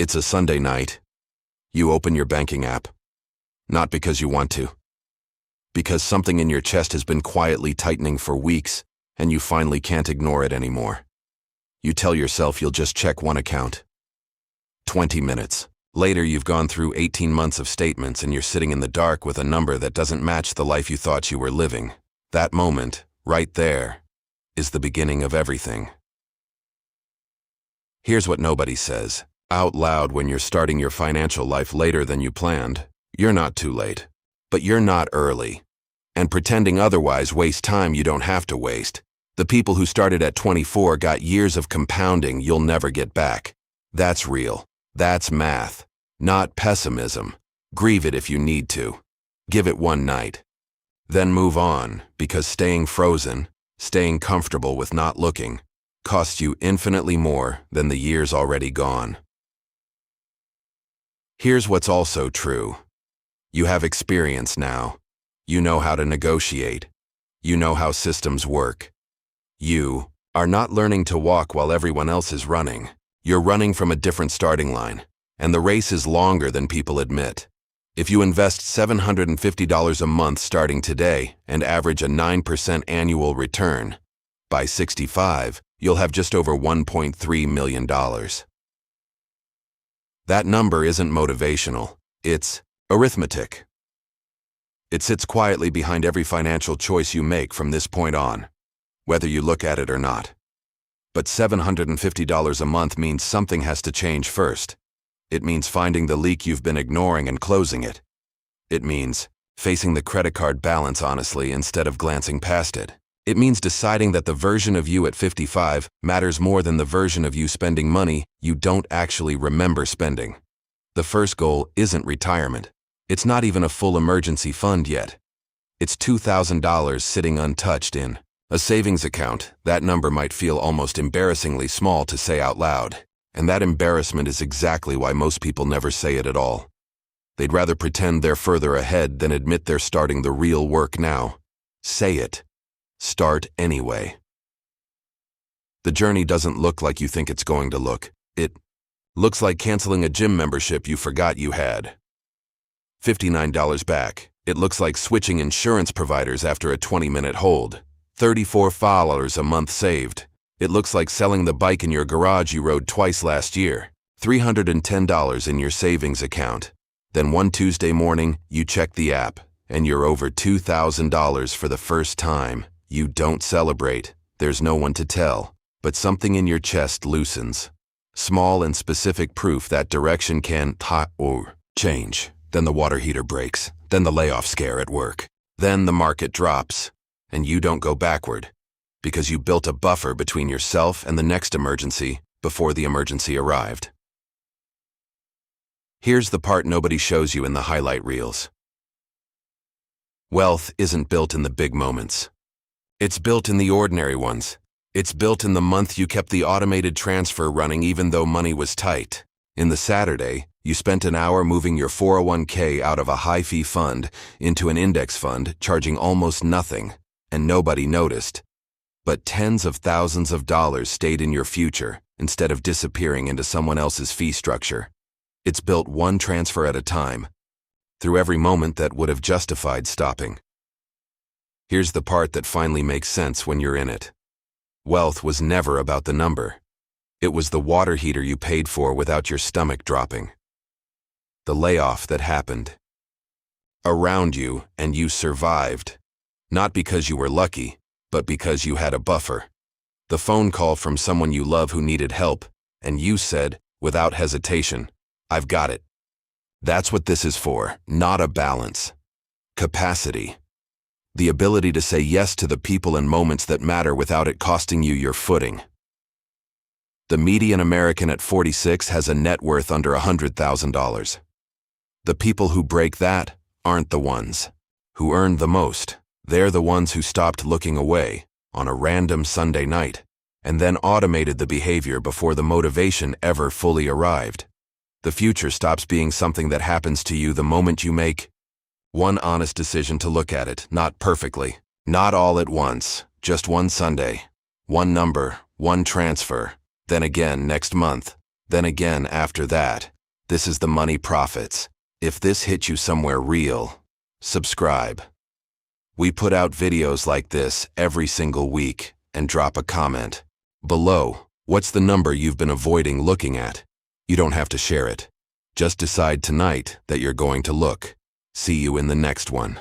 It's a Sunday night. You open your banking app. Not because you want to. Because something in your chest has been quietly tightening for weeks, and you finally can't ignore it anymore. You tell yourself you'll just check one account. 20 minutes. Later, you've gone through 18 months of statements and you're sitting in the dark with a number that doesn't match the life you thought you were living. That moment, right there, is the beginning of everything. Here's what nobody says out loud when you're starting your financial life later than you planned. You're not too late, but you're not early. And pretending otherwise wastes time you don't have to waste. The people who started at 24 got years of compounding you'll never get back. That's real. That's math, not pessimism. Grieve it if you need to. Give it one night. Then move on, because staying frozen, staying comfortable with not looking, costs you infinitely more than the years already gone. Here's what's also true. You have experience now. You know how to negotiate. You know how systems work. You are not learning to walk while everyone else is running. You're running from a different starting line, and the race is longer than people admit. If you invest $750 a month starting today and average a 9% annual return, by 65, you'll have just over $1.3 million. That number isn't motivational, it's arithmetic. It sits quietly behind every financial choice you make from this point on, whether you look at it or not. But $750 a month means something has to change first. It means finding the leak you've been ignoring and closing it. It means facing the credit card balance honestly instead of glancing past it. It means deciding that the version of you at 55 matters more than the version of you spending money you don't actually remember spending. The first goal isn't retirement. It's not even a full emergency fund yet. It's $2,000 sitting untouched in a savings account. That number might feel almost embarrassingly small to say out loud, and that embarrassment is exactly why most people never say it at all. They'd rather pretend they're further ahead than admit they're starting the real work now. Say it. Start anyway. The journey doesn't look like you think it's going to look. It looks like canceling a gym membership you forgot you had. $59 back. It looks like switching insurance providers after a 20-minute hold. $34 a month saved. It looks like selling the bike in your garage you rode twice last year. $310 in your savings account. Then one Tuesday morning, you check the app, and you're over $2,000 for the first time. You don't celebrate. There's no one to tell. But something in your chest loosens. Small and specific proof that direction can change. Then the water heater breaks. Then the layoff scare at work. Then the market drops. And you don't go backward, because you built a buffer between yourself and the next emergency before the emergency arrived. Here's the part nobody shows you in the highlight reels. Wealth isn't built in the big moments. It's built in the ordinary ones. It's built in the month you kept the automated transfer running even though money was tight. In the Saturday, you spent an hour moving your 401k out of a high-fee fund into an index fund, charging almost nothing. And nobody noticed. But tens of thousands of dollars stayed in your future instead of disappearing into someone else's fee structure. It's built one transfer at a time, through every moment that would have justified stopping. Here's the part that finally makes sense when you're in it. Wealth was never about the number. It was the water heater you paid for without your stomach dropping. The layoff that happened around you and you survived. Not because you were lucky, but because you had a buffer. The phone call from someone you love who needed help, and you said, without hesitation, "I've got it." That's what this is for, not a balance. Capacity. The ability to say yes to the people and moments that matter without it costing you your footing. The median American at 46 has a net worth under $100,000. The people who break that aren't the ones who earn the most. They're the ones who stopped looking away on a random Sunday night and then automated the behavior before the motivation ever fully arrived. The future stops being something that happens to you the moment you make one honest decision to look at it, not perfectly, not all at once, just one Sunday, one number, one transfer, then again next month, then again after that. This is the Money Profits. If this hit you somewhere real, subscribe. We put out videos like this every single week, and drop a comment below. What's the number you've been avoiding looking at? You don't have to share it. Just decide tonight that you're going to look. See you in the next one.